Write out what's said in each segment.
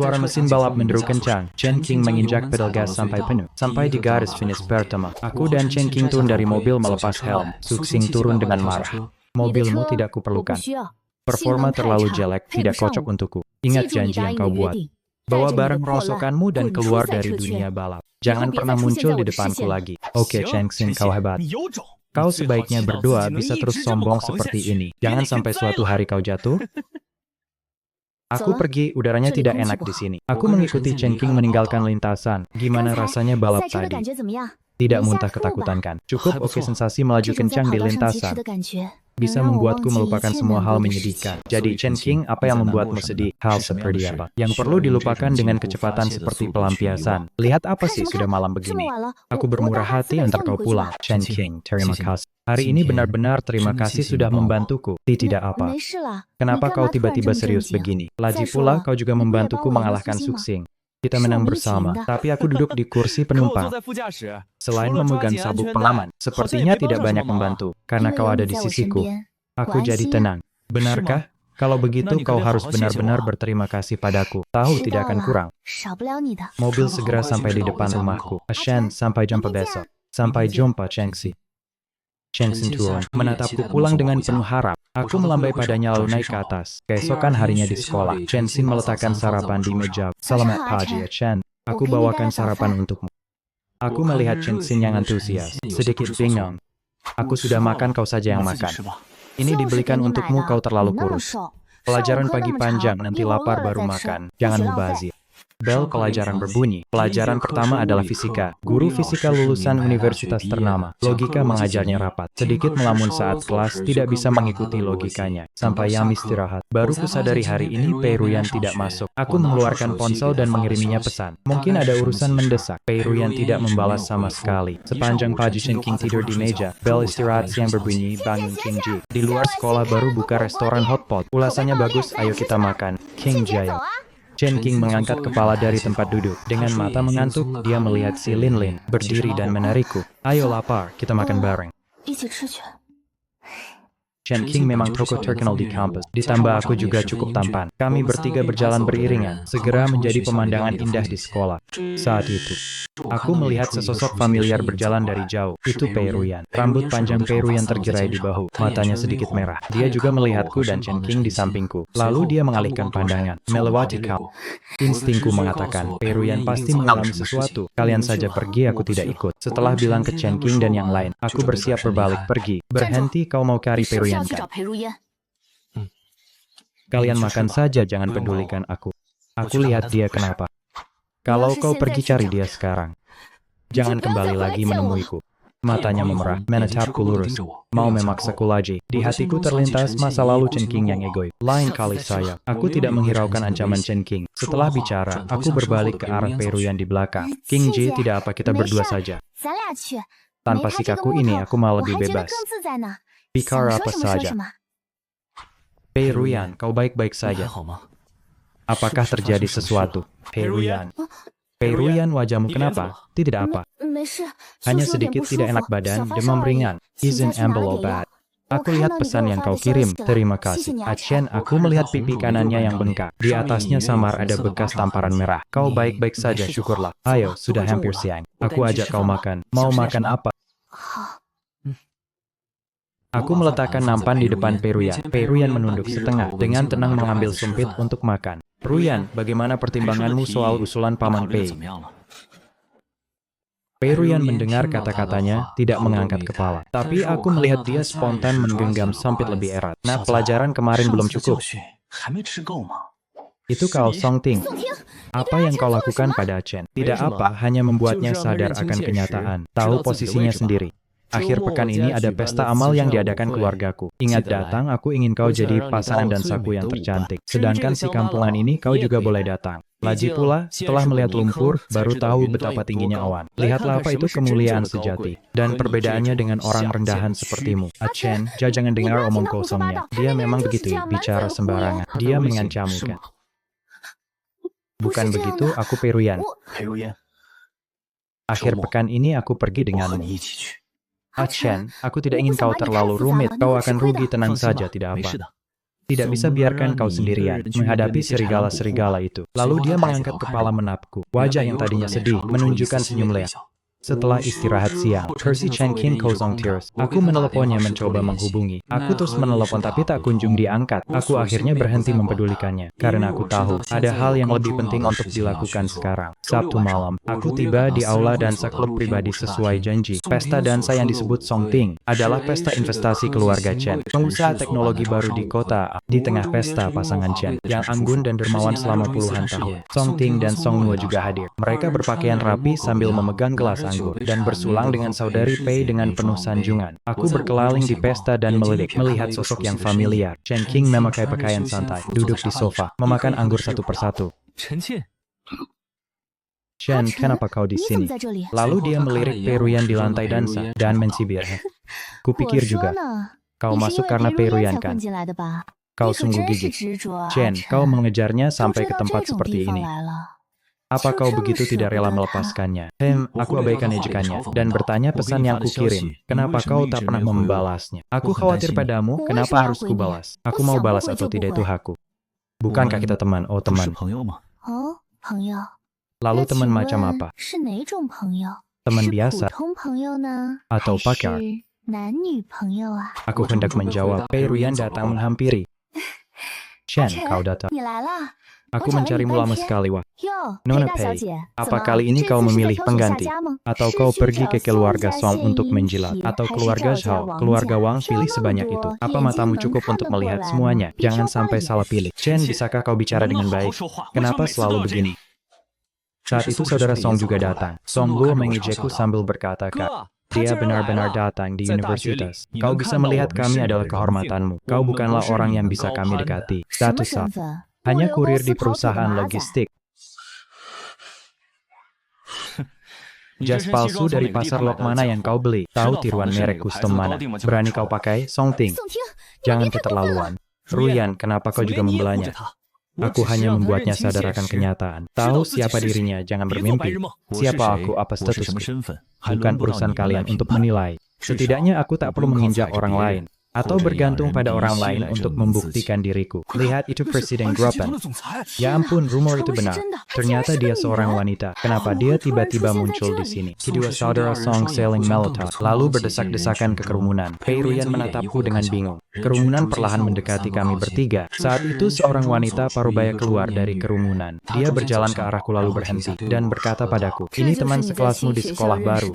Suara mesin balap menderu kencang. Chen Qing menginjak pedal gas sampai penuh. Sampai di garis finish pertama. Aku dan Chen Qing turun dari mobil melepas helm. Suxing turun dengan marah. Mobilmu tidak kuperlukan. Performa terlalu jelek, tidak cocok untukku. Ingat janji yang kau buat. Bawa barang rongsokanmu dan keluar dari dunia balap. Jangan pernah muncul di depanku lagi. Oke, Chen Qing, kau hebat. Kau sebaiknya berdoa bisa terus sombong seperti ini. Jangan sampai suatu hari kau jatuh. Aku pergi, udaranya tidak enak di sini. Aku mengikuti Chen Qing meninggalkan lintasan. Gimana rasanya balap tadi? Tidak muntah ketakutan kan? Cukup oke, sensasi melaju kencang di lintasan. Bisa membuatku melupakan semua hal menyedihkan. Jadi Chen Qing, apa yang membuatmu sedih? Hal seperti apa? Yang perlu dilupakan dengan kecepatan seperti pelampiasan. Lihat apa sih, sudah malam begini. Aku bermurah hati antar kau pulang. Chen Qing, terima kasih. Hari ini benar-benar terima kasih sudah membantuku. Tidak apa. Kenapa kau tiba-tiba serius begini? Lagi pula kau juga membantuku mengalahkan Suxing. Kita menang bersama, tapi aku duduk di kursi penumpang. Selain memegang sabuk pengaman, sepertinya tidak banyak membantu. Karena kau ada di sisiku, aku jadi tenang. Benarkah? Kalau begitu kau harus benar-benar berterima kasih padaku. Tahu tidak akan kurang. Mobil segera sampai di depan rumahku. Shen, sampai jumpa besok. Sampai jumpa, Chengxi. Chen Qing turun, menatapku pulang dengan penuh harap. Aku melambai padanya lalu naik ke atas. Keesokan harinya di sekolah, Chen Qing meletakkan sarapan di meja. Selamat pagi ya Chen, aku bawakan sarapan untukmu. Aku melihat Chen Qing yang antusias, sedikit bingung. Aku sudah makan, kau saja yang makan. Ini dibelikan untukmu, kau terlalu kurus. Pelajaran pagi panjang, nanti lapar baru makan. Jangan mubazir. Bel pelajaran berbunyi. Pelajaran pertama adalah fisika. Guru fisika lulusan universitas ternama. Logika mengajarnya rapat. Sedikit melamun saat kelas, tidak bisa mengikuti logikanya. Sampai Yam istirahat. Baru kusadari hari ini Pei Ruyan tidak masuk. Aku mengeluarkan ponsel dan mengiriminya pesan. Mungkin ada urusan mendesak. Pei Ruyan tidak membalas sama sekali. Sepanjang pagi Chen Qing tidur di meja. Bel istirahat siang berbunyi, bangun King Ji. Di luar sekolah baru buka restoran hotpot. Ulasannya bagus, ayo kita makan. King Ji ayo. Chen Qing mengangkat kepala dari tempat duduk. Dengan mata mengantuk, dia melihat si Lin Lin berdiri dan menarikku. Ayo lapar, kita makan bareng. Chen Qing memang tokoh terkenal di kampus. Ditambah aku juga cukup tampan. Kami bertiga berjalan beriringan, segera menjadi pemandangan indah di sekolah. Saat itu, aku melihat sesosok familiar berjalan dari jauh. Itu Pei Ruyan. Rambut panjang Pei Ruyan tergerai di bahu, matanya sedikit merah. Dia juga melihatku dan Chen Qing di sampingku. Lalu dia mengalihkan pandangan, melewati kau. Instingku mengatakan, Pei Ruyan pasti mengalami sesuatu. Kalian saja pergi, aku tidak ikut. Setelah bilang ke Chen Qing dan yang lain, aku bersiap berbalik pergi. Berhenti, kau mau cari Pei Ruyan kan? Kalian makan saja, jangan pedulikan aku. Aku lihat dia kenapa. Kalau kau pergi cari dia sekarang, jangan kembali lagi menemuiku. Matanya memerah, menatapku lurus. Mau memaksaku lagi. Di hatiku terlintas masa lalu Chen Qing yang egois. Lain kali saya, aku tidak menghiraukan ancaman Chen Qing. Setelah bicara, aku berbalik ke arah Pei Ruyan di belakang. King Ji, tidak apa, kita berdua saja. Tanpa sikapku ini, aku malah lebih bebas. Pikir apa saja. Pei Ruyan, kau baik-baik saja. Apakah terjadi sesuatu? Pei Ruyan. Pei Ruyan, wajahmu kenapa? Tidak apa. Hanya sedikit tidak enak badan, demam ringan. Izin ambil obat. Aku lihat pesan yang kau kirim. Terima kasih. Chen, aku melihat pipi kanannya yang bengkak. Di atasnya samar ada bekas tamparan merah. Kau baik-baik saja, syukurlah. Ayo, sudah hampir siang. Aku ajak kau makan. Mau makan apa? Aku meletakkan nampan di depan Pei Ruyan. Pei Ruyan menunduk setengah, dengan tenang mengambil sumpit untuk makan. Ruyan, bagaimana pertimbanganmu soal usulan Paman Pei? Pei Ruyan mendengar kata-katanya, tidak mengangkat kepala. Tapi aku melihat dia spontan menggenggam sumpit lebih erat. Nah, pelajaran kemarin belum cukup. Itu kau, Song Ting. Apa yang kau lakukan pada Chen? Tidak apa, hanya membuatnya sadar akan kenyataan. Tahu posisinya sendiri. Akhir pekan ini ada pesta amal yang diadakan keluargaku. Ingat datang, aku ingin kau jadi pasangan dan saku yang tercantik. Sedangkan si kampungan ini kau juga boleh datang. Lagi pula, setelah melihat lumpur, baru tahu betapa tingginya awan. Lihatlah apa itu kemuliaan sejati. Dan perbedaannya dengan orang rendahan sepertimu. Chen, jangan dengar omong kosongnya. Dia memang begitu, bicara sembarangan. Dia mengancammu kan? Bukan begitu, aku Pei Ruyan. Akhir pekan ini aku pergi denganmu. Chen, aku tidak ingin kau terlalu rumit. Kau akan rugi, tenang saja, tidak apa. Tidak bisa biarkan kau sendirian menghadapi serigala-serigala itu. Lalu dia mengangkat kepala menatapku. Wajah yang tadinya sedih menunjukkan senyum leak. Setelah istirahat siang, Percy Chen King Kozong Tears. Aku meneleponnya mencoba menghubungi. Aku terus menelepon tapi tak kunjung diangkat. Aku akhirnya berhenti mempedulikannya. Karena aku tahu, ada hal yang lebih penting untuk dilakukan sekarang. Sabtu malam, aku tiba di aula dansa klub pribadi sesuai janji. Pesta dansa yang disebut Songting adalah pesta investasi keluarga Chen. Pengusaha teknologi baru di kota. Di tengah pesta pasangan Chen, yang anggun dan dermawan selama puluhan tahun. Songting dan Song Nuo juga hadir. Mereka berpakaian rapi sambil memegang gelas anggur dan bersulang dengan saudari Pei dengan penuh sanjungan. Aku berkeliling di pesta dan melihat sosok yang familiar. Chen King memakai pakaian santai, duduk di sofa, memakan anggur satu persatu. Chen, kenapa kau di sini? Lalu dia melirik Pei Ruyan di lantai dansa dan mencibir. Kupikir juga, kau masuk karena Pei Ruyan kan? Kau sungguh gigih. Chen, kau mengejarnya sampai ke tempat seperti ini. Apa kau begitu tidak rela melepaskannya? Aku abaikan ejekannya dan bertanya pesan yang kukirim. Kenapa kau tak pernah membalasnya? Aku khawatir padamu, kenapa harus kubalas? Aku mau balas atau tidak itu hakku. Bukankah kita teman? Oh teman. Lalu teman macam apa? Teman biasa? Atau pakar? Aku hendak menjawab. Pei Ruyan datang menghampiri. Chen, kau datang. Aku mencarimu lama sekali, wah. Nona Pei, apa kali ini kau memilih pengganti? Atau kau pergi ke keluarga Song untuk menjilat? Atau keluarga Zhao, keluarga Wang, pilih sebanyak itu? Apa matamu cukup untuk melihat semuanya? Jangan sampai salah pilih. Chen, bisakah kau bicara dengan baik? Kenapa selalu begini? Saat itu saudara Song juga datang. Song Luo mengejekku sambil berkata, Kak, dia benar-benar datang di universitas. Kau bisa melihat kami adalah kehormatanmu. Kau bukanlah orang yang bisa kami dekati. Status sah. Hanya kurir di perusahaan logistik. Jas palsu dari pasar Lok mana yang kau beli? Tahu tiruan merek custom mana? Berani kau pakai? Songting. Jangan keterlaluan. Ruyan, kenapa kau juga membelanya? Aku hanya membuatnya sadar akan kenyataan. Tahu siapa dirinya, jangan bermimpi. Siapa aku, apa statusku? Bukan urusan kalian untuk menilai. Setidaknya aku tak perlu menginjak orang lain. Atau bergantung pada orang lain untuk membuktikan diriku. Lihat itu Presiden Gruppen. Ya ampun, rumor itu benar. Ternyata dia seorang wanita. Kenapa dia tiba-tiba muncul di sini? Kedua saudara Song saling melotot, lalu berdesak-desakan ke kerumunan. Pei Ruyan menatapku dengan bingung. Kerumunan perlahan mendekati kami bertiga. Saat itu seorang wanita parubaya keluar dari kerumunan. Dia berjalan ke arahku lalu berhenti dan berkata padaku, ini teman sekelasmu di sekolah baru.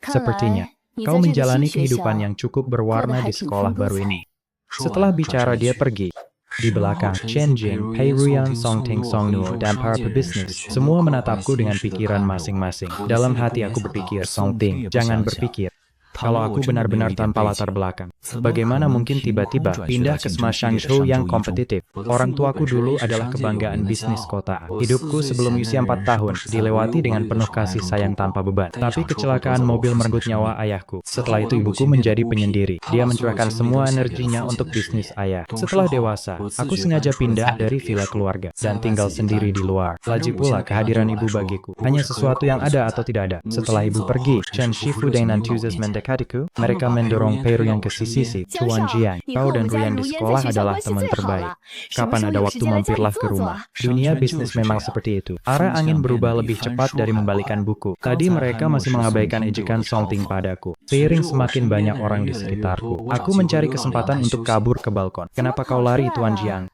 Sepertinya. Kau menjalani kehidupan yang cukup berwarna di sekolah baru ini. Setelah bicara dia pergi. Di belakang, Chen Jing, Pei Ruyan, Song Ting, Song Nuo, dan para pebisnis, semua menatapku dengan pikiran masing-masing. Dalam hati aku berpikir, Song Ting, jangan berpikir. Kalau aku benar-benar tanpa latar belakang, bagaimana mungkin tiba-tiba pindah ke Sma Shangzhou yang kompetitif? Orang tuaku dulu adalah kebanggaan bisnis kota. Hidupku sebelum usia 4 tahun dilewati dengan penuh kasih sayang tanpa beban. Tapi kecelakaan mobil merenggut nyawa ayahku. Setelah itu ibuku menjadi penyendiri. Dia mencurahkan semua energinya untuk bisnis ayah. Setelah dewasa, aku sengaja pindah dari villa keluarga dan tinggal sendiri di luar. Lagi pula kehadiran ibu bagiku hanya sesuatu yang ada atau tidak ada. Setelah ibu pergi, Chen Shifu dengan entusiasme mendekatiku, mereka mendorong Pei Ruyan ke sisi. Chuan Jiang, kau dan Ruyan di sekolah adalah teman terbaik. Kapan ada waktu mampirlah ke rumah. Dunia bisnis memang seperti itu. Arah angin berubah lebih cepat dari membalikan buku. Tadi mereka masih mengabaikan ejekan Songting padaku. Seiring semakin banyak orang di sekitarku, aku mencari kesempatan untuk kabur ke balkon. Kenapa kau lari, Tuan Jiang?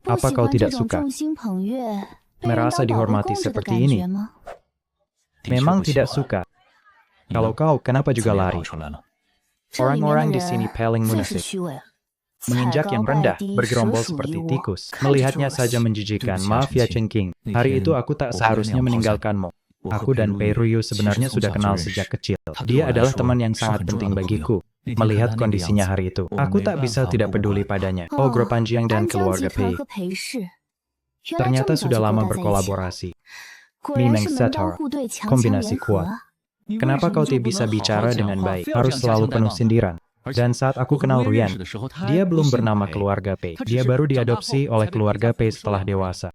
Apa kau tidak suka merasa dihormati seperti ini? Memang tidak suka. Kalau kau, kenapa juga lari? Orang-orang di sini paling munafik. Menginjak yang rendah, bergerombol seperti tikus. Melihatnya saja menjijikan. Maaf ya Chen King. Hari itu aku tak seharusnya meninggalkanmu. Aku dan Pei Ruyu sebenarnya sudah kenal sejak kecil. Dia adalah teman yang sangat penting bagiku. Melihat kondisinya hari itu, aku tak bisa tidak peduli padanya. Oh, Gro Panjiang dan keluarga Pei. Ternyata sudah lama berkolaborasi. Mimeng Setar, kombinasi kuat. Kenapa kau tidak bisa bicara dengan baik? Harus selalu penuh sindiran. Dan saat aku kenal Ruyan, dia belum bernama keluarga Pei. Dia baru diadopsi oleh keluarga Pei setelah dewasa.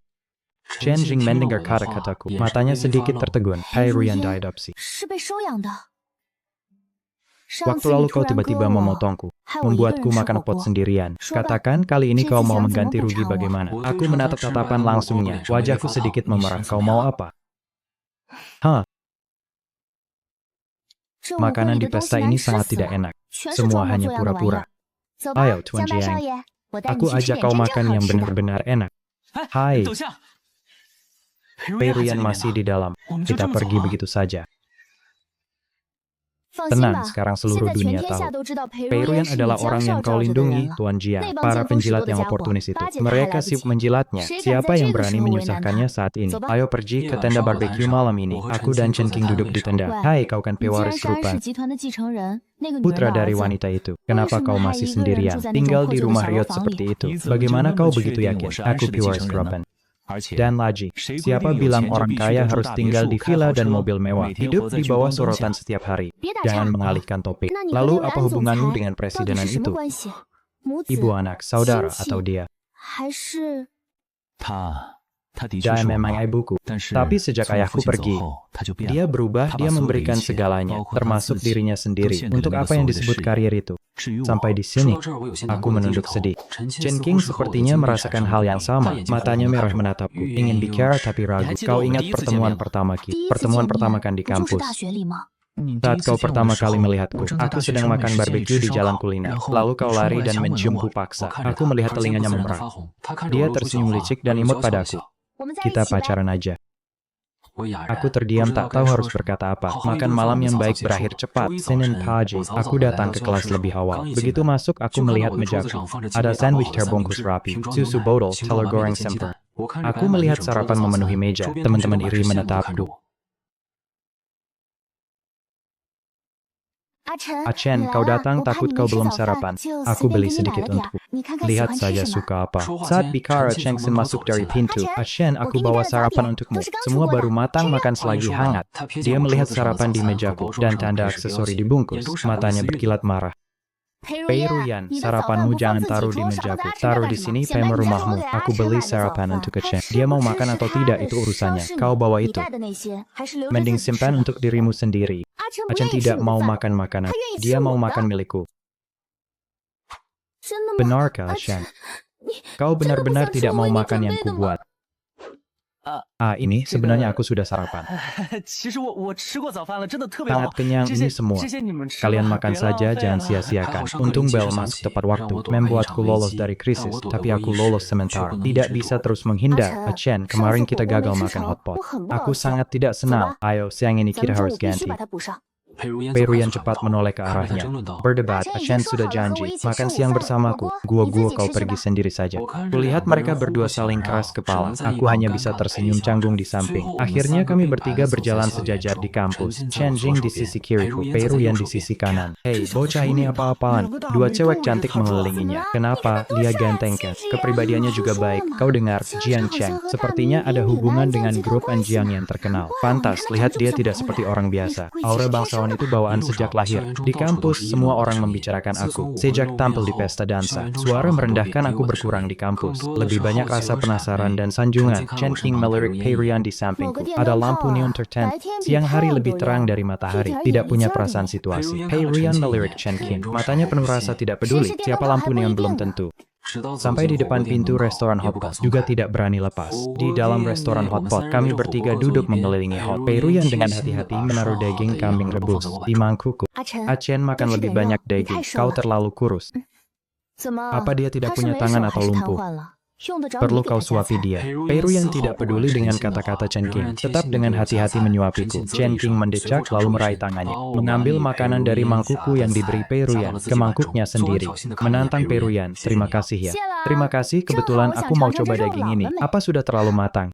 Chen Jing mendengar kata-kataku. Matanya sedikit tertegun. Pei Ruyan diadopsi. Waktu lalu kau tiba-tiba memotongku, membuatku makan pot sendirian. Katakan kali ini kau mau mengganti rugi bagaimana? Aku menatap tatapan langsungnya, wajahku sedikit memerah. Kau mau apa? Hah? Makanan di pesta ini sangat tidak enak. Semua hanya pura-pura. Ayo, Tuan Jiang. Aku ajak kau makan yang benar-benar enak. Hai. Pei Ruyan masih di dalam. Kita pergi begitu saja. Tenang, sekarang seluruh dunia tahu. Pei Ruyan adalah orang yang kau lindungi, Tuan Jiang. Para penjilat yang oportunis itu. Mereka sibuk menjilatnya. Siapa yang berani menyusahkannya saat ini? Ayo pergi ke tenda barbeque malam ini. Aku dan Chen King duduk di tenda. Hai, kau kan pewaris Grupan. Putra dari wanita itu. Kenapa kau masih sendirian? Tinggal di rumah riot seperti itu. Bagaimana kau begitu yakin? Aku pewaris Grupan. Dan lagi, siapa bilang orang kaya harus tinggal di villa dan mobil mewah, hidup di bawah sorotan setiap hari? Jangan mengalihkan topik. Lalu apa hubunganmu dengan presidenan itu? Ibu anak, saudara, atau dia? Dia memang ibuku. Tapi sejak ayahku pergi, dia berubah, dia memberikan segalanya, termasuk dirinya sendiri, untuk apa yang disebut karir itu. Sampai di sini, aku menunduk sedih. Chen King sepertinya merasakan hal yang sama. Matanya merah menatapku, ingin bicara tapi ragu. Kau ingat pertemuan pertama kan di kampus. Saat kau pertama kali melihatku, aku sedang makan barbeque di jalan kuliner. Lalu kau lari dan menciumku paksa. Aku melihat telinganya memerah. Dia tersenyum licik dan imut padaku. Kita pacaran aja. Aku terdiam, tak tahu harus berkata apa. Makan malam yang baik berakhir cepat. Senin pagi, aku datang ke kelas lebih awal. Begitu masuk, aku melihat mejaku. Ada sandwich terbungkus rapi, susu botol, telur goreng semper. Aku melihat sarapan memenuhi meja. Teman-teman iri menatapku. Chen, kau datang takut kau belum sarapan. Aku beli sedikit untukmu. Lihat saja suka apa. Saat bicara Cheng Sin masuk dari pintu. Chen, aku bawa sarapan untukmu. Semua baru matang, makan selagi hangat. Dia melihat sarapan di mejaku dan tanda aksesori dibungkus. Matanya berkilat marah. Pei Ruyan, sarapanmu jangan taruh di mejaku. Taruh di sini, pember rumahmu. Aku beli sarapan untuk Chen. Dia mau makan atau tidak, itu urusannya. Kau bawa itu. Mending simpan untuk dirimu sendiri. Chen tidak mau makan makanan. Dia mau makan milikku. Benarkah, Chen? Kau benar-benar tidak mau makan yang kubuat? Ini sebenarnya aku sudah sarapan. Sangat kenyang ini semua. Kalian makan saja, jangan sia-siakan. Untung Bel masuk tepat waktu, membuatku lolos dari krisis, tapi aku lolos sementara. Tidak bisa terus menghindar. Chen, kemarin kita gagal makan hotpot. Aku sangat tidak senang. Ayo, siang ini kita harus ganti. Pei Ruyan cepat menoleh ke arahnya. Berdebat, Chen sudah janji. Makan siang bersamaku. Gua kau pergi sendiri saja. Kulihat mereka berdua saling keras kepala. Aku hanya bisa tersenyum canggung di samping. Akhirnya kami bertiga berjalan sejajar di kampus. Chen Jing di sisi kiriku, Pei Ruyan di sisi kanan. Hei, bocah ini apa-apaan? Dua cewek cantik mengelilinginya. Kenapa? Dia ganteng kan? Kepribadiannya juga baik. Kau dengar, Jiang Cheng. Sepertinya ada hubungan dengan grup Anjiang yang terkenal. Pantas, lihat dia tidak seperti orang biasa. Aura bangsawan itu bawaan sejak lahir. Di kampus, semua orang membicarakan aku. Sejak tampil di pesta dansa, suara merendahkan aku berkurang di kampus. Lebih banyak rasa penasaran dan sanjungan. Chen King melirik Pei Ruyan di sampingku. Ada lampu neon tertentu. Siang hari lebih terang dari matahari. Tidak punya perasaan situasi. Pei Ruyan melirik Chen King. Matanya penuh rasa tidak peduli. Siapa lampu neon belum tentu. Sampai di depan pintu restoran hotpot, juga tidak berani lepas. Di dalam restoran hotpot, kami bertiga duduk mengelilingi hot. Pei Ruyan dengan hati-hati menaruh daging kambing rebus di mangkukku. Chen makan lebih banyak daging, kau terlalu kurus. Apa dia tidak punya tangan atau lumpuh? Perlu kau suapi dia. Pei Ruyan tidak peduli dengan kata-kata Chen King. Tetap dengan hati-hati menyuapiku. Chen King mendecak lalu meraih tangannya. Mengambil makanan dari mangkukku yang diberi Pei Ruyan ke mangkuknya sendiri. Menantang Pei Ruyan. Terima kasih ya. Terima kasih, kebetulan aku mau coba daging ini. Apa sudah terlalu matang?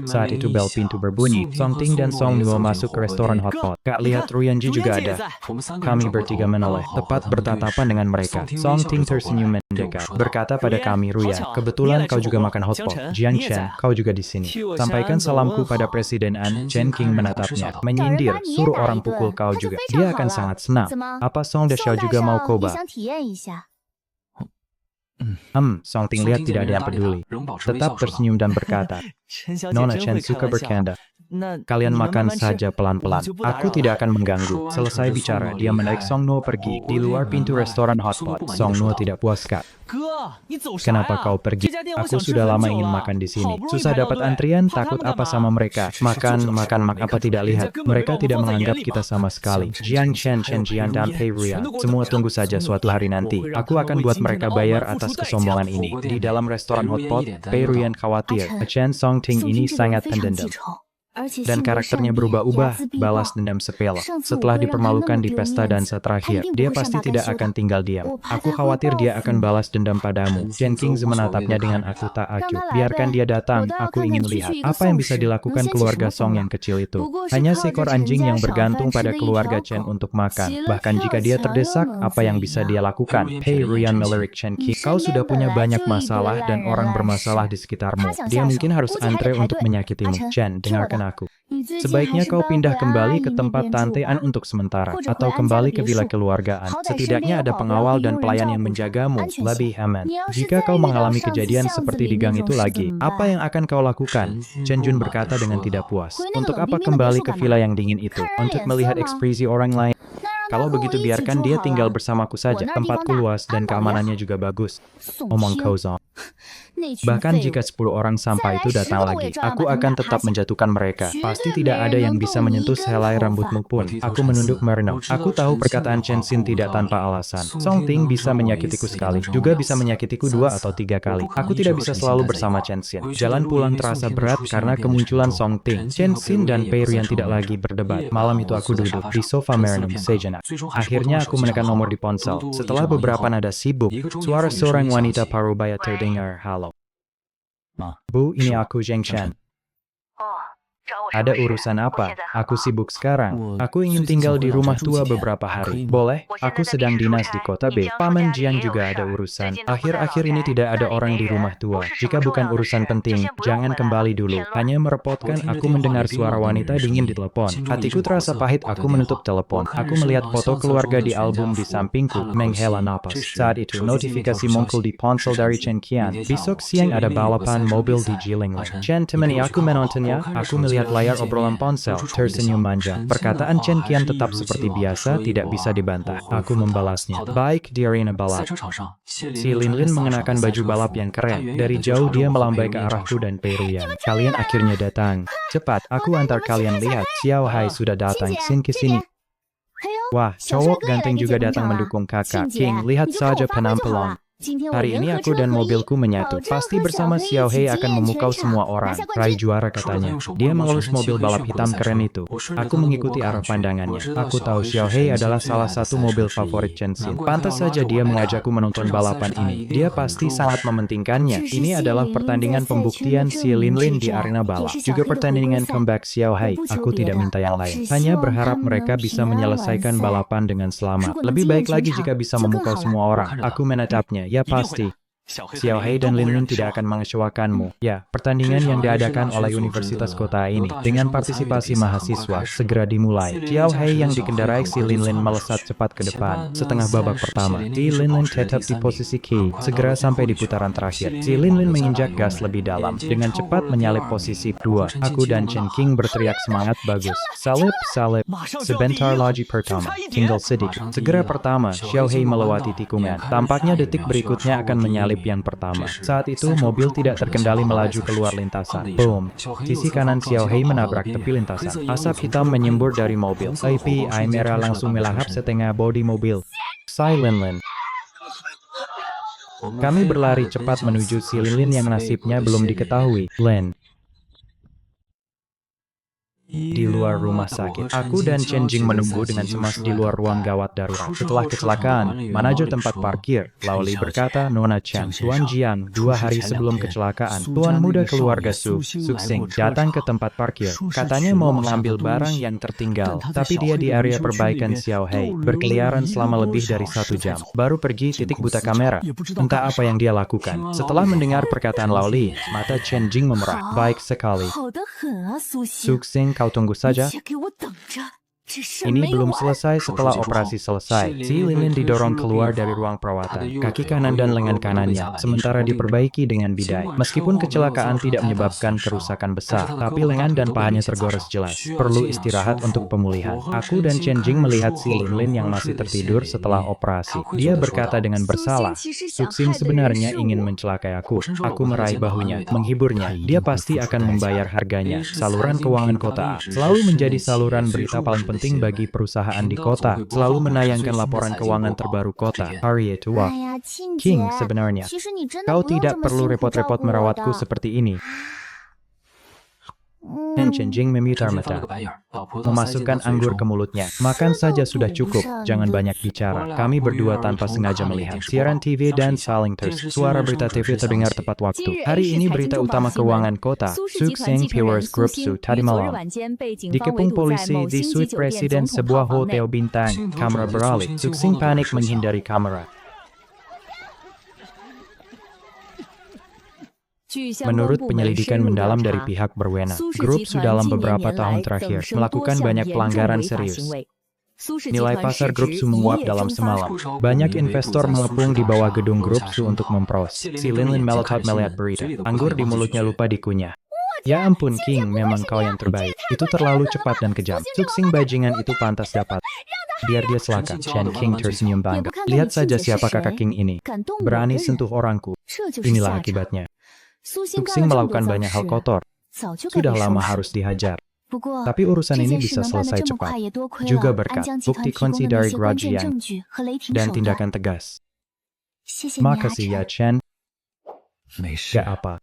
Saat itu bel pintu berbunyi. Song Ting dan Song Nuo masuk ke restoran hotpot. Kak lihat Ruyanji juga ada. Kami bertiga menoleh, tepat bertatapan dengan mereka. Song Ting tersenyum mendekat, berkata pada kami, Ruyan, kebetulan kau juga makan hotpot. Jiang Chen, kau juga di sini. Sampaikan salamku pada Presiden An. Chen King menatapnya, menyindir, suruh orang pukul kau juga. Dia akan sangat senang. Apa Song Daxiao juga mau coba? Song Ting lihat tidak ada yang peduli. Tetap tersenyum dan berkata, Nona Chen suka bercanda. Kalian makan saja pelan-pelan. Aku tidak akan mengganggu. Selesai bicara, dia menarik Song Nuo pergi. Di luar pintu restoran hotpot, Song Nuo tidak puas, Kak. Kenapa kau pergi? Aku sudah lama ingin makan di sini. Susah dapat antrian, takut apa sama mereka. Makan apa tidak lihat. Mereka tidak menganggap kita sama sekali. Jiang Chen, Chen Jian, dan Pei Ruyan. Semua tunggu saja suatu hari nanti. Aku akan buat mereka bayar atas kesombongan ini. Di dalam restoran hotpot, Pei Ruyan khawatir. Chen Song Ting ini sangat pendendam. Dan karakternya berubah-ubah, balas dendam sepele. Setelah dipermalukan di pesta dansa terakhir, dia pasti tidak akan tinggal diam. Aku khawatir dia akan balas dendam padamu. Chen Qingzi menatapnya dengan aku tak acuh. Biarkan dia datang, aku ingin lihat. Apa yang bisa dilakukan keluarga Song yang kecil itu? Hanya seekor anjing yang bergantung pada keluarga Chen untuk makan. Bahkan jika dia terdesak, apa yang bisa dia lakukan? Pei Ruyan melirik Chen Qing. Kau sudah punya banyak masalah dan orang bermasalah di sekitarmu. Dia mungkin harus antre untuk menyakitimu. Chen, dengarkan aku. Sebaiknya kau pindah kembali ke tempat tantean untuk sementara, atau kembali ke villa keluargaan. Setidaknya ada pengawal dan pelayan yang menjagamu, lebih aman. Jika kau mengalami kejadian seperti di gang itu lagi, apa yang akan kau lakukan? Chen Jun berkata dengan tidak puas. Untuk apa kembali ke villa yang dingin itu? Untuk melihat ekspresi orang lain? Kalau begitu biarkan dia tinggal bersamaku saja. Tempatku luas dan keamanannya juga bagus. Omong kosong. Bahkan jika 10 orang sampah itu datang lagi, aku akan tetap menjatuhkan mereka. Pasti tidak ada yang bisa menyentuh sehelai rambutmu pun. Aku menunduk merenung. Aku tahu perkataan Chen Xin tidak tanpa alasan. Song Ting bisa menyakitiku sekali, juga bisa menyakitiku 2 atau 3 kali. Aku tidak bisa selalu bersama Chen Xin. Jalan pulang terasa berat karena kemunculan Song Ting. Chen Xin dan Pei Ruyan tidak lagi berdebat. Malam itu aku duduk di sofa merenung sejenak. Akhirnya aku menekan nomor di ponsel. Setelah beberapa nada sibuk, suara seorang wanita parubaya terdengar. Halo. Bu, ini aku Zheng Shen. Ada urusan apa? Aku sibuk sekarang. Aku ingin tinggal di rumah tua beberapa hari. Boleh? Aku sedang dinas di kota B. Paman Jian juga ada urusan. Akhir-akhir ini tidak ada orang di rumah tua. Jika bukan urusan penting, jangan kembali dulu. Hanya merepotkan aku mendengar suara wanita dingin di telepon. Hatiku terasa pahit, aku menutup telepon. Aku melihat foto keluarga di album di sampingku, menghela napas. Saat itu, notifikasi muncul di ponsel dari Chen Qian. Besok siang ada balapan mobil di Jilingling. Chen temani aku menontonnya. Aku melihat layar obrolan ponsel, tersenyum manja. Perkataan Chen Qian tetap seperti biasa, tidak bisa dibantah. Aku membalasnya. Baik di arena balap. Si Lin Lin mengenakan baju balap yang keren. Dari jauh dia melambai ke arahku dan Pei Ruyan. Kalian akhirnya datang. Cepat, aku antar kalian lihat. Xiao Hai sudah datang. Sin ke sini. Wah, cowok ganteng juga datang mendukung kakak. King, lihat saja penampilan. Hari ini aku dan mobilku menyatu. Pasti bersama Xiao Hei akan memukau semua orang. Rai juara katanya. Dia mengelus mobil balap hitam keren itu. Aku mengikuti arah pandangannya. Aku tahu Xiao Hei adalah salah satu mobil favorit Chen Xin. Pantas saja dia mengajakku menonton balapan ini. Dia pasti sangat mementingkannya. Ini adalah pertandingan pembuktian si Lin Lin di arena balap. Juga pertandingan comeback Xiao Hei. Aku tidak minta yang lain. Hanya berharap mereka bisa menyelesaikan balapan dengan selamat. Lebih baik lagi jika bisa memukau semua orang. Aku menatapnya. Ya pasti. Xiao Hei dan Lin Lin tidak akan mengecewakanmu. Ya, pertandingan yang diadakan oleh Universitas Kota ini dengan partisipasi mahasiswa segera dimulai. Xiao Hei yang dikendarai si Lin Lin melesat cepat ke depan. Setengah babak pertama, si Lin Lin tetap di posisi key. Segera sampai di putaran terakhir, si Lin Lin menginjak gas lebih dalam. Dengan cepat menyalip posisi 2. Aku dan Chen Qing berteriak semangat bagus. Salip, salip. Sebentar lagi pertama. Tinggal sedikit. Segera pertama, Xiao Hei melewati tikungan. Tampaknya detik berikutnya akan menyalip yang pertama. Saat itu, mobil tidak terkendali melaju keluar lintasan. Boom. Sisi kanan Xiao Hei menabrak tepi lintasan. Asap hitam menyembur dari mobil. Api merah langsung melahap setengah bodi mobil. Lin Lin. Kami berlari cepat menuju si Lin Lin yang nasibnya belum diketahui. Lin. Di luar rumah sakit, aku dan Chen Jing menunggu dengan cemas di luar ruang gawat darurat. Setelah kecelakaan, manajer tempat parkir, Lao Li berkata, Nona Chen, Tuan Jiang, 2 hari sebelum kecelakaan, Tuan muda keluarga Suxing, datang ke tempat parkir. Katanya mau mengambil barang yang tertinggal, tapi dia di area perbaikan Xiao Hei, berkeliaran selama lebih dari 1 jam. Baru pergi titik buta kamera. Entah apa yang dia lakukan. Setelah mendengar perkataan Lao Li, mata Chen Jing memerah. Baik sekali. Suxing, kau tunggu saja. Ini belum selesai. Setelah operasi selesai, si Lin didorong keluar dari ruang perawatan. Kaki kanan dan lengan kanannya sementara diperbaiki dengan bidai. Meskipun kecelakaan tidak menyebabkan kerusakan besar, tapi lengan dan pahanya tergores jelas. Perlu istirahat untuk pemulihan. Aku dan Chen Jing melihat si Lin yang masih tertidur setelah operasi. Dia berkata dengan bersalah, Suxing sebenarnya ingin mencelakai aku. Aku meraih bahunya, menghiburnya. Dia pasti akan membayar harganya. Saluran keuangan kota A selalu menjadi saluran berita paling penting bagi perusahaan di kota, selalu menayangkan laporan keuangan terbaru kota. Hari itu, King, sebenarnya, kau tidak perlu repot-repot merawatku seperti ini. Dan Chen Jing memutar mata, memasukkan anggur ke mulutnya. Makan saja sudah cukup, jangan banyak bicara. Kami berdua tanpa sengaja melihat siaran TV dan saling suara berita TV terdengar tepat waktu. Hari ini berita utama keuangan kota, Suxing Pewers Group Su tadi malam. Dikepung polisi di suite presiden sebuah hotel bintang. Kamera beralih, Suxing panik menghindari kamera. Menurut penyelidikan mendalam dari pihak berwenang, grup Su dalam beberapa tahun terakhir melakukan banyak pelanggaran serius. Nilai pasar grup Su menguap dalam semalam. Banyak investor mengepung di bawah gedung grup Su untuk mempros. Si Lin melotot melihat berita. Anggur di mulutnya lupa dikunyah. Ya ampun King, memang kau yang terbaik. Itu terlalu cepat dan kejam. Suxing bajingan itu pantas dapat. Biar dia celaka. Chen King tersenyum bangga. Lihat saja siapa kakak King ini. Berani sentuh orangku. Inilah akibatnya. Suxing melakukan banyak hal kotor. Sudah lama harus dihajar. Tapi urusan ini bisa selesai cepat. Juga berkat bukti kunci dari Grajian dan tindakan tegas. Makasih ya Chen. Gak apa.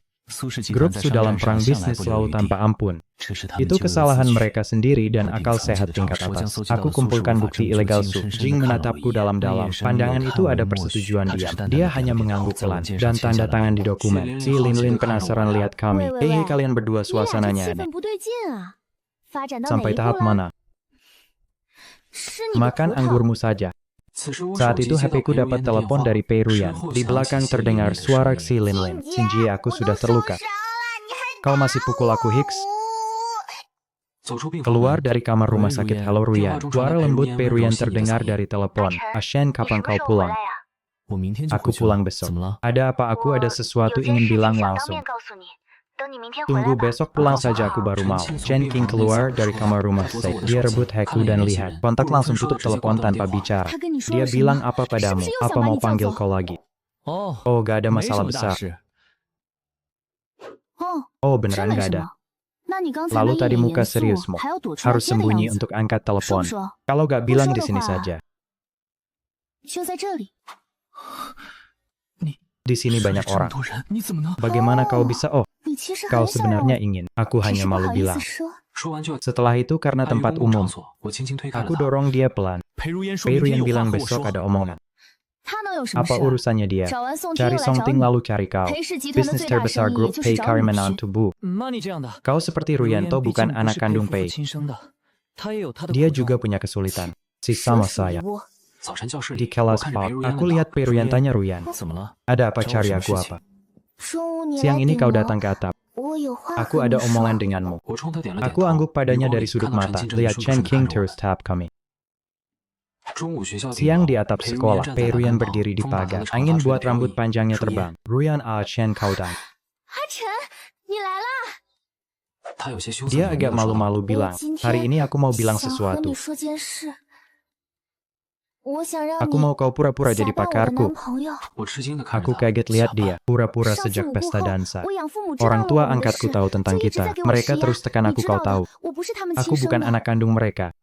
Grup Su dalam perang bisnis selalu tanpa ampun. Itu kesalahan mereka sendiri dan akal sehat tingkat atas. Aku kumpulkan bukti ilegal Su. Jing menatapku dalam-dalam. Pandangan itu ada persetujuan diam. Dia hanya mengangguk pelan dan tanda tangan di dokumen. Si Lin penasaran lihat kami. Hei kalian berdua suasananya aneh. Sampai tahap mana? Makan anggurmu saja. Saat itu HP-ku dapat telepon dari Pei Ruyan. Di belakang terdengar suara si Lin. Xinjie, aku sudah terluka. Kau masih pukul aku Hicks? Keluar dari kamar rumah sakit Hello Ruyan. Suara lembut Pei Ruyan terdengar dari telepon. Ashen, kapan kau pulang? Aku pulang besok. Ada apa? Aku ada sesuatu ingin bilang langsung. Tunggu besok pulang saja aku baru mau. Chen King keluar dari kamar rumah sakit. Dia rebut Heku dan lihat. Kontak langsung tutup telepon tanpa bicara. Dia bilang apa padamu? Apa mau panggil kau lagi? Oh, gak ada masalah besar. Oh, beneran gak ada. Lalu tadi muka seriusmu. Harus sembunyi untuk angkat telepon. Kalau gak bilang di sini saja. Di sini banyak orang. Bagaimana kau bisa? Oh, kau sebenarnya ingin. Aku hanya malu bilang. Setelah itu karena tempat umum, aku dorong dia pelan. Pei Ruyan bilang besok ada omongan. Apa urusannya dia? Cari Songting lalu cari kau. Bisnis terbesar grup Pei Karimanan Tubuh. Kau seperti Ruyanto bukan anak kandung Pei. Dia juga punya kesulitan. Si sama saya. Di kelas Park, aku lihat Pei Ruyan tanya Ruyan. Ada apa, cari aku apa? Siang ini kau datang ke atap. Aku ada omongan denganmu. Aku angguk padanya dari sudut mata. Lihat Chen King terus tahap kami. Siang di atap sekolah, Pei Ruyan berdiri di pagar. Angin buat rambut panjangnya terbang. Ruyan Chen kau datang. Dia agak malu-malu bilang, hari ini aku mau bilang sesuatu. Aku mau kau pura-pura jadi pakarku. Aku kaget lihat dia, pura-pura sejak pesta dansa. Orang tua angkatku tahu tentang kita. Mereka terus tekan aku, kau tahu. Aku bukan anak kandung mereka.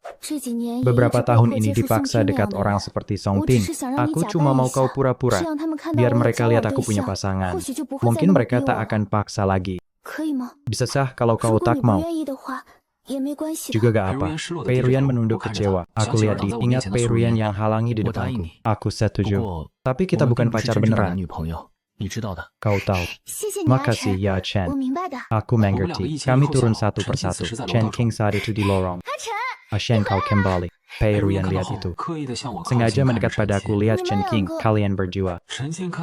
Beberapa tahun ini dipaksa dekat orang seperti Songting. Aku cuma mau kau pura-pura. Biar mereka lihat aku punya pasangan. Mungkin mereka tak akan paksa lagi. Bisa sah kalau kau tak mau. Juga gak apa. Pei Ruyan menunduk kecewa. Aku lihat dia. Ingat Pei Ruyan yang halangi di depanku. Aku setuju. Tapi kita bukan pacar beneran. Kau tahu. Makasih ya Chen. Aku mengerti. Kami turun satu persatu. Chen King saat itu di lorong. Ashen kau kembali. Pei Ruyan lihat itu. Sengaja mendekat padaku. Lihat Chen King. Kalian berdua.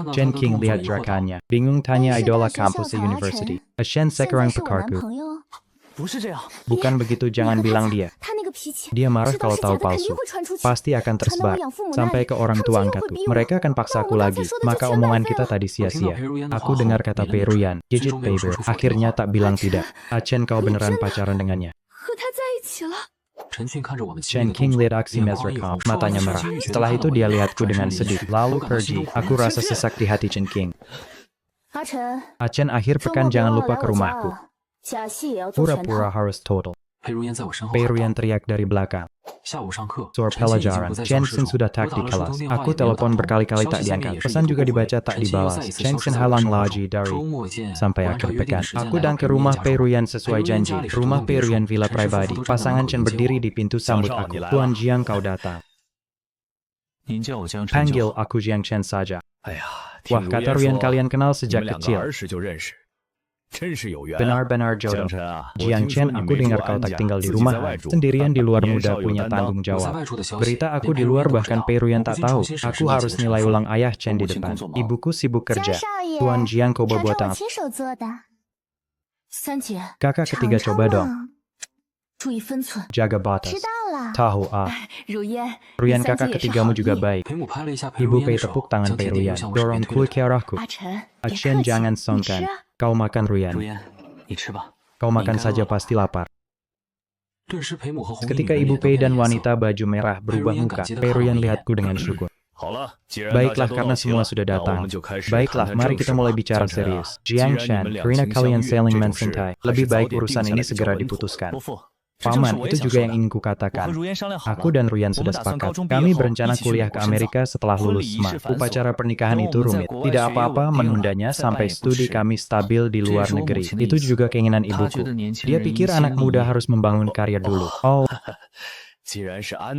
Chen King lihat drakannya. Bingung tanya idola kampus university. Ashen sekarang pekarku. Bukan begitu, jangan bilang dia. Dia marah kalau tahu palsu. Pasti akan tersebar. Sampai ke orang tua angkatku. Mereka akan paksa aku lagi. Maka omongan kita tadi sia-sia. Aku dengar kata Peiruyan. Gigit Peiru. Akhirnya tak bilang tidak. Chen, kau beneran pacaran dengannya? Chen King lihat aksi Mezrakov. Matanya merah. Setelah itu dia lihatku dengan sedih. Lalu pergi. Aku rasa sesak di hati Chen King. Chen, akhir pekan jangan lupa ke rumahku. Pura-pura harus total. Peiruyan teriak dari belakang. Sore pelajaran. Jensen sudah tak di kelas. Aku telepon berkali-kali tak diangkat. Pesan juga dibaca tak dibalas. Jensen halang lagi dari sampai akhir pekan. Aku dan ke rumah Peiruyan sesuai janji. Rumah Peiruyan villa pribadi. Pasangan Chen berdiri di pintu sambut aku. Tuan Jiang, kau datang. Panggil aku Jiang Chen saja. Wah, kata Ruyan kalian kenal sejak kecil. Benar-benar jodoh. Jiang Chen, aku dengar kau tak tinggal di rumah. Sendirian di luar muda punya tanggung jawab. Berita aku di luar bahkan Peiruyan tak tahu. Aku harus nilai ulang ayah Chen di depan. Ibuku sibuk kerja. Tuan Jiang, kau berbuat apa? Kakak ketiga, coba dong. Jaga batas. Tahu Ruyan, kakak ketigamu juga baik. Ibu Pei tepuk tangan Peiruyan. Dorong kue ke arahku. Chen, jangan songkan. Kau makan, Ruyan. Kau makan saja, pasti lapar. Ketika Ibu Pei dan wanita baju merah berubah muka, Peiruyan lihatku dengan syukur. Baiklah, karena semua sudah datang. Baiklah, mari kita mulai bicara serius. Jiang Chen, karena kalian saling mencintai, lebih baik urusan ini segera diputuskan. Paman, itu juga yang ingin kukatakan. Aku dan Ruyan sudah sepakat. Kami berencana kuliah ke Amerika setelah lulus SMA. Upacara pernikahan itu rumit. Tidak apa-apa menundanya sampai studi kami stabil di luar negeri. Itu juga keinginan ibuku. Dia pikir anak muda harus membangun karir dulu. Oh,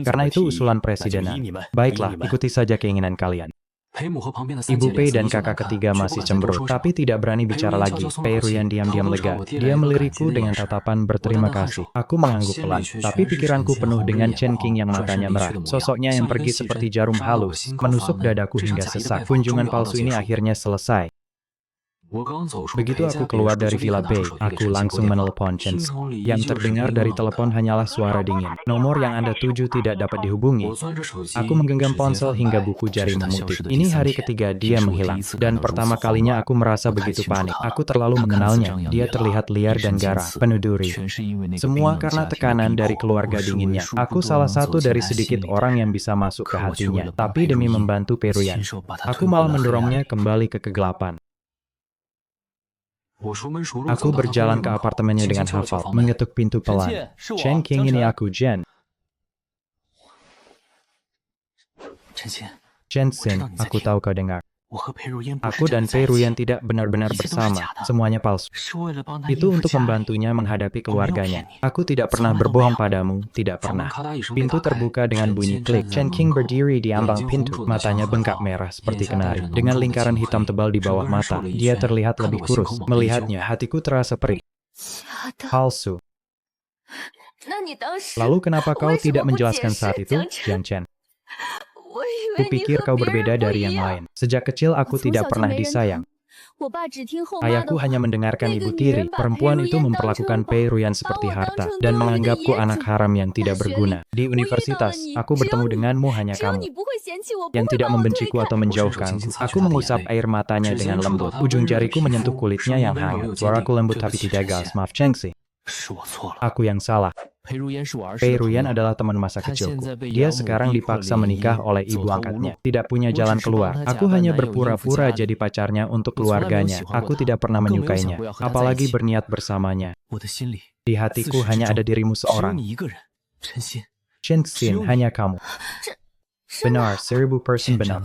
karena itu usulan presidenan. Baiklah, ikuti saja keinginan kalian. Ibu Pei dan kakak ketiga masih cemberut, tapi tidak berani bicara lagi. Peiruyan diam-diam lega. Dia melirikku dengan tatapan berterima kasih. Aku mengangguk pelan, tapi pikiranku penuh dengan Chen King yang matanya merah. Sosoknya yang pergi seperti jarum halus, menusuk dadaku hingga sesak. Kunjungan palsu ini akhirnya selesai. Begitu aku keluar dari Villa Bei, aku langsung menelepon Chen. Yang terdengar dari telepon hanyalah suara dingin. Nomor yang Anda tuju tidak dapat dihubungi. Aku menggenggam ponsel hingga buku jari memutih. Ini hari ketiga dia menghilang. Dan pertama kalinya aku merasa begitu panik. Aku terlalu mengenalnya. Dia terlihat liar dan garang, penuh duri. Semua karena tekanan dari keluarga dinginnya. Aku salah satu dari sedikit orang yang bisa masuk ke hatinya. Tapi demi membantu Peiruyan, aku malah mendorongnya kembali ke kegelapan. Aku berjalan ke apartemennya dengan hafal, mengetuk pintu pelan. Chen King, ini aku, Jen. Jensen, aku tahu kau dengar. Aku dan Peiruyan tidak benar-benar bersama, semuanya palsu. Itu untuk membantunya menghadapi keluarganya. Aku tidak pernah berbohong padamu, tidak pernah. Pintu terbuka dengan bunyi klik. Chen King berdiri di ambang pintu, matanya bengkak merah seperti kenari. Dengan lingkaran hitam tebal di bawah mata, dia terlihat lebih kurus. Melihatnya, hatiku terasa perih. Palsu. Lalu kenapa kau tidak menjelaskan saat itu, Jiang Chen? Kupikir kau berbeda dari yang lain. Sejak kecil aku tidak pernah disayang. Ayahku hanya mendengarkan ibu tiri. Perempuan itu memperlakukan Peiruyan seperti harta dan menganggapku anak haram yang tidak berguna. Di universitas, aku bertemu denganmu hanya kamu yang tidak membenciku atau menjauhkanku. Aku mengusap air matanya dengan lembut. Ujung jariku menyentuh kulitnya yang hangat. Suaraku lembut tapi tidak gas. Maaf, Chengxi. Aku yang salah. Peiruyan adalah teman masa kecilku. Dia sekarang dipaksa menikah oleh ibu angkatnya. Tidak punya jalan keluar. Aku hanya berpura-pura jadi pacarnya untuk keluarganya. Aku tidak pernah menyukainya, apalagi berniat bersamanya. Di hatiku hanya ada dirimu seorang. Chen Xin, hanya kamu. Benar, 1000% benar.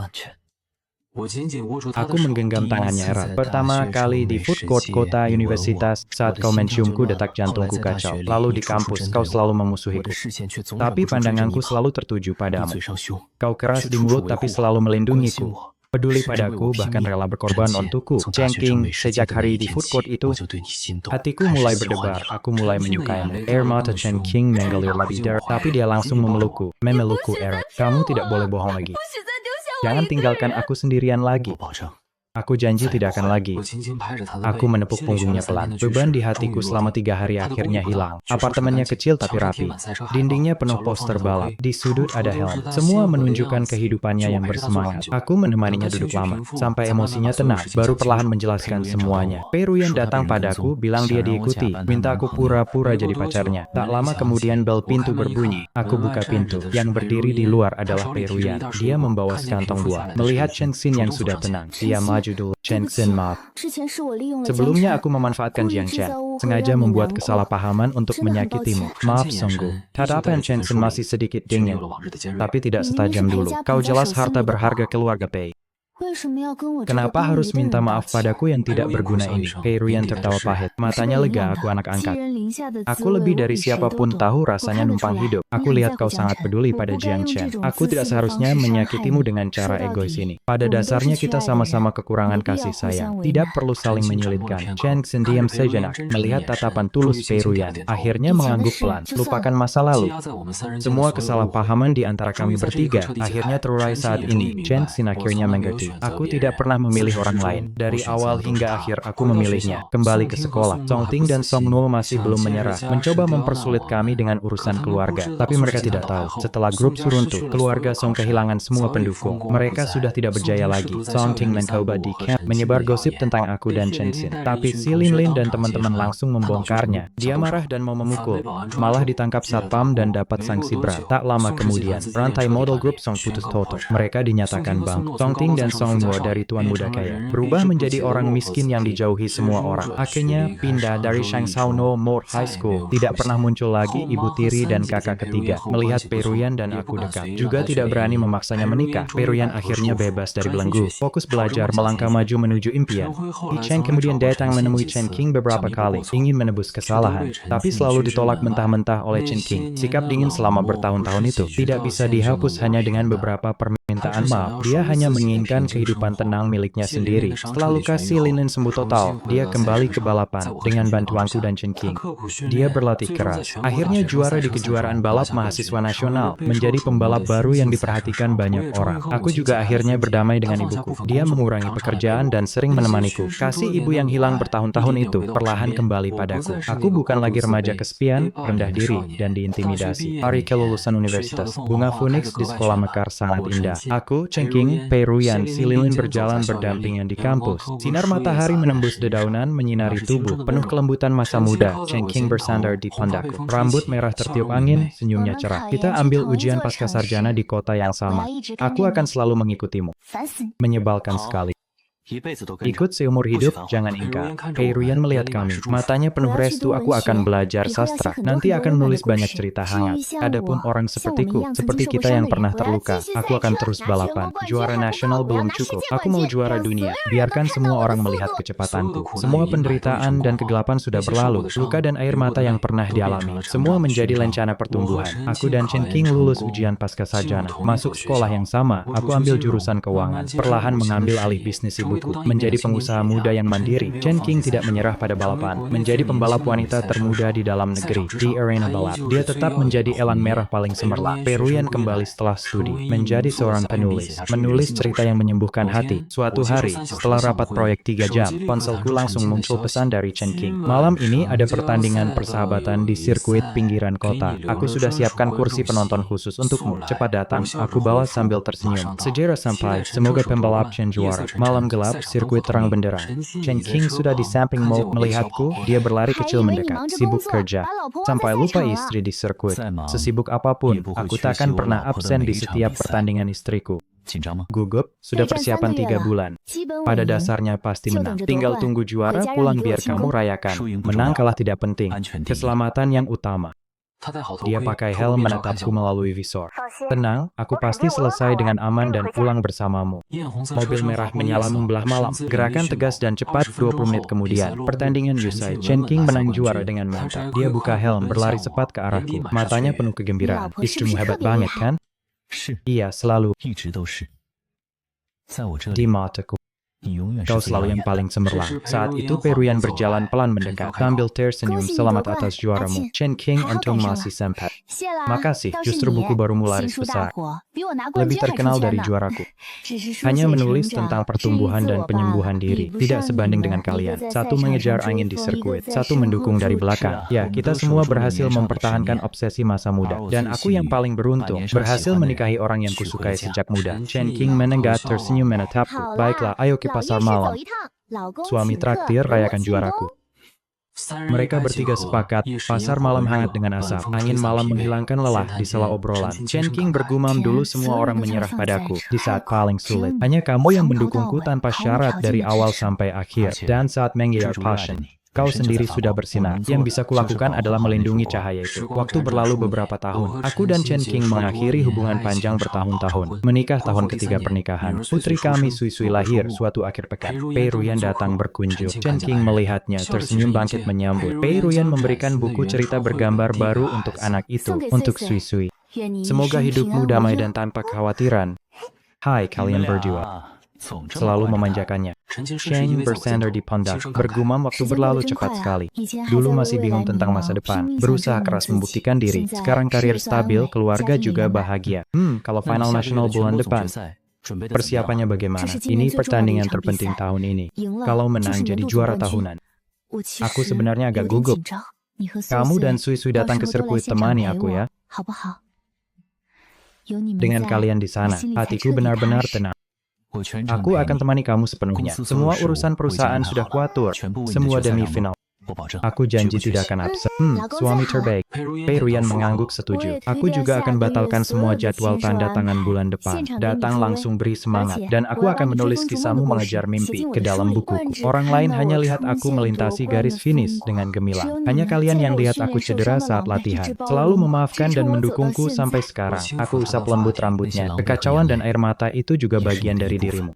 Aku menggenggam tangannya erat. Pertama kali di food court kota universitas, saat kau menciumku detak jantungku kacau. Lalu di kampus, kau selalu memusuhiku. Tapi pandanganku selalu tertuju padamu. Kau keras di mulut tapi selalu melindungiku. Peduli padaku, bahkan rela berkorban untukku. Chen King, sejak hari di food court itu, hatiku mulai berdebar. Aku mulai menyukaimu. Air mata Chen King mengalir lebih deras, tapi dia langsung memelukku. Memelukku, Air. Kamu tidak boleh bohong lagi. Jangan tinggalkan aku sendirian lagi. Aku janji tidak akan lagi. Aku menepuk punggungnya pelan. Beban di hatiku selama 3 hari akhirnya hilang. Apartemennya kecil tapi rapi. Dindingnya penuh poster balap. Di sudut ada helm. Semua menunjukkan kehidupannya yang bersemangat. Aku menemaninya duduk lama, sampai emosinya tenang, baru perlahan menjelaskan semuanya. Peruyan datang padaku, bilang dia diikuti, minta aku pura-pura jadi pacarnya. Tak lama kemudian bel pintu berbunyi. Aku buka pintu. Yang berdiri di luar adalah Peruyan. Dia membawa sekantong buah. Melihat Cheng Xin yang sudah tenang, dia maju dulu. Cheng Xin, maaf. Sebelumnya aku memanfaatkan Jiang Chen, sengaja membuat kesalahpahaman untuk menyakitimu. Maaf, sungguh. Hadapan Cheng Xin masih sedikit dingin, tapi tidak setajam dulu. Kau jelas harta berharga keluarga Pei. Kenapa harus minta maaf padaku yang tidak berguna ini? Peruyan tertawa pahit. Matanya lega, aku anak angkat. Aku lebih dari siapapun tahu rasanya numpang hidup. Aku lihat kau sangat peduli pada Jiang Chen. Aku tidak seharusnya menyakitimu dengan cara egois ini. Pada dasarnya kita sama-sama kekurangan kasih sayang. Tidak perlu saling menyulitkan. Cheng Xin diam sejenak, melihat tatapan tulus Peruyan. Akhirnya mengangguk pelan. Lupakan masa lalu. Semua kesalahpahaman di antara kami bertiga akhirnya terurai saat ini. Cheng Xin akhirnya mengerti. Aku tidak pernah memilih orang lain. Dari awal hingga akhir aku memilihnya. Kembali ke sekolah. Song Ting dan Song Nuo masih belum menyerah. Mencoba mempersulit kami dengan urusan keluarga. Tapi mereka tidak tahu. Setelah grup runtuh, keluarga Song kehilangan semua pendukung. Mereka sudah tidak berjaya lagi. Song Ting mencoba di camp menyebar gosip tentang aku dan Cheng Xin. Tapi si Lin Lin dan teman-teman langsung membongkarnya. Dia marah dan mau memukul. Malah ditangkap satpam dan dapat sanksi berat. Tak lama kemudian, rantai model grup Song putus total. Mereka dinyatakan bangkrut. Song Ting dan Song Nuo dari tuan muda kaya berubah menjadi orang miskin yang dijauhi semua orang. Akhirnya pindah dari Shangsao No More High School. Tidak pernah muncul lagi ibu tiri dan kakak ketiga. Melihat Peruyan dan aku dekat, juga tidak berani memaksanya menikah. Peruyan akhirnya bebas dari belenggu, fokus belajar, melangkah maju menuju impian. Yi Cheng kemudian datang menemui Chen Qing beberapa kali, ingin menebus kesalahan, tapi selalu ditolak mentah-mentah oleh Chen Qing. Sikap dingin selama bertahun-tahun itu tidak bisa dihapus hanya dengan beberapa permintaan maaf. Dia hanya menginginkan kehidupan tenang miliknya sendiri. Setelah luka si Lin Lin sembuh total, dia kembali ke balapan dengan bantuanku dan Chen Qing. Dia berlatih keras. Akhirnya juara di kejuaraan balap mahasiswa nasional, menjadi pembalap baru yang diperhatikan banyak orang. Aku juga akhirnya berdamai dengan ibuku. Dia mengurangi pekerjaan dan sering menemaniku. Kasih ibu yang hilang bertahun-tahun itu perlahan kembali padaku. Aku bukan lagi remaja kesepian, rendah diri, dan diintimidasi. Hari kelulusan universitas, bunga Phoenix di sekolah mekar sangat indah. Aku, Chen Qing, Peruyan, si Lin Lin berjalan berdampingan di kampus. Sinar matahari menembus dedaunan, menyinari tubuh, penuh kelembutan masa muda. Chen Qing bersandar di pundakku. Rambut merah tertiup angin, senyumnya cerah. Kita ambil ujian pascasarjana di kota yang sama. Aku akan selalu mengikutimu. Menyebalkan sekali. Ikut seumur hidup, jangan ingkar. Peruyan melihat kami. Matanya penuh restu, aku akan belajar sastra. Nanti akan menulis banyak cerita hangat. Adapun orang sepertiku, seperti kita yang pernah terluka, aku akan terus balapan. Juara nasional belum cukup. Aku mau juara dunia. Biarkan semua orang melihat kecepatanku. Semua penderitaan dan kegelapan sudah berlalu. Luka dan air mata yang pernah dialami, semua menjadi lencana pertumbuhan. Aku dan Chen Qing lulus ujian pascasarjana. Masuk sekolah yang sama, aku ambil jurusan keuangan. Perlahan mengambil alih bisnis ibu. Menjadi pengusaha muda yang mandiri, Chen Qing tidak menyerah pada balapan. Menjadi pembalap wanita termuda di dalam negeri, di arena balap. Dia tetap menjadi elang merah paling cemerlang. Peruyan kembali setelah studi, menjadi seorang penulis. Menulis cerita yang menyembuhkan hati. Suatu hari, setelah rapat proyek 3 jam, ponselku langsung muncul pesan dari Chen Qing. Malam ini ada pertandingan persahabatan di sirkuit pinggiran kota. Aku sudah siapkan kursi penonton khusus untukmu. Cepat datang, aku balas sambil tersenyum. Sejarah sampai, semoga pembalap Chen juara. Malam gelap, sirkuit terang benderang. Chen Qing sudah di samping mau melihatku, dia berlari kecil mendekat, sibuk kerja. Sampai lupa istri di sirkuit. Sesibuk apapun, aku takkan pernah absen di setiap pertandingan istriku. Gugup, sudah persiapan 3 bulan. Pada dasarnya pasti menang. Tinggal tunggu juara, pulang biar kamu rayakan. Menang kalah tidak penting. Keselamatan yang utama. Dia pakai helm menatapku melalui visor. Tenang, aku pasti selesai dengan aman dan pulang bersamamu. Mobil merah menyala membelah malam. Gerakan tegas dan cepat 20 menit kemudian. Pertandingan usai, Chen Qing menang juara dengan mantap. Dia buka helm, berlari cepat ke arahku. Matanya penuh kegembiraan. Istrimu hebat banget kan? Iya, selalu. Di mataku. Kau selalu yang paling cemerlang. Saat itu Peruyan berjalan pelan mendekat, sambil tersenyum. Selamat atas juaramu, Chen King untung masih sempat. Makasih, justru buku barumu laris besar. Lebih terkenal dari juaraku. Hanya menulis tentang pertumbuhan dan penyembuhan diri. Tidak sebanding dengan kalian. Satu mengejar angin di sirkuit, satu mendukung dari belakang. Ya, kita semua berhasil mempertahankan obsesi masa muda. Dan aku yang paling beruntung, berhasil menikahi orang yang kusukai sejak muda. Chen King menenggak tersenyum menatapku. Baiklah, ayo ke pasar malam. Suami traktir, rayakan juaraku. Mereka bertiga sepakat, pasar malam hangat dengan asap. Angin malam menghilangkan lelah di sela obrolan. Chen King bergumam, dulu semua orang menyerah padaku di saat paling sulit. Hanya kamu yang mendukungku tanpa syarat dari awal sampai akhir. Dan saat mengejar passion, kau sendiri sudah bersinar. Yang bisa kulakukan adalah melindungi cahaya itu. Waktu berlalu beberapa tahun. Aku dan Chen King mengakhiri hubungan panjang bertahun-tahun. Menikah tahun ketiga pernikahan. Putri kami Sui Sui lahir suatu akhir pekan. Pei Ruyan datang berkunjung. Chen King melihatnya, tersenyum bangkit menyambut. Pei Ruyan memberikan buku cerita bergambar baru untuk anak itu, untuk Sui Sui. Semoga hidupmu damai dan tanpa kekhawatiran. Hai kalian berdua. Selalu memanjakannya. Sheng bersandar di pundak, bergumam waktu berlalu cepat sekali. Dulu masih bingung tentang masa depan, berusaha keras membuktikan diri. Sekarang karir stabil, keluarga juga bahagia. Kalau final nasional bulan depan, persiapannya bagaimana? Ini pertandingan terpenting tahun ini. Kalau menang jadi juara tahunan. Aku sebenarnya agak gugup. Kamu dan Sui Sui datang ke sirkuit temani aku ya. Dengan kalian di sana, hatiku benar-benar tenang. Aku akan temani kamu sepenuhnya. Semua urusan perusahaan sudah kuatur. Semua demi final. Aku janji tidak akan absen. Suami terbaik. Pei Ruyan mengangguk setuju. Aku juga akan batalkan semua jadwal tanda tangan bulan depan. Datang langsung beri semangat. Dan aku akan menulis kisahmu mengejar mimpi ke dalam bukuku. Orang lain hanya lihat aku melintasi garis finish dengan gemilang. Hanya kalian yang lihat aku cedera saat latihan. Selalu memaafkan dan mendukungku sampai sekarang. Aku usap lembut rambutnya. Kekacauan dan air mata itu juga bagian dari dirimu.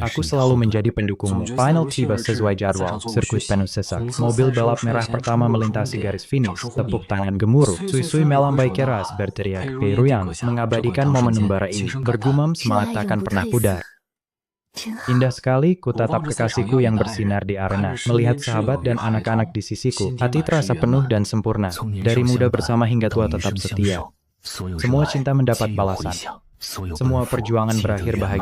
Aku selalu menjadi pendukungmu. Final tiba sesuai jadwal. Sirkuit penuh sesak. Mobil balap merah pertama melintasi garis finish. Tepuk tangan gemuruh. Sui Sui melambai keras berteriak. Pei Ruyan mengabadikan momen membara ini. Bergumam semangat takkan pernah pudar. Indah sekali ku tatap kekasihku yang bersinar di arena. Melihat sahabat dan anak-anak di sisiku. Hati terasa penuh dan sempurna. Dari muda bersama hingga tua tetap setia. Semua cinta mendapat balasan. Semua perjuangan berakhir bahagia.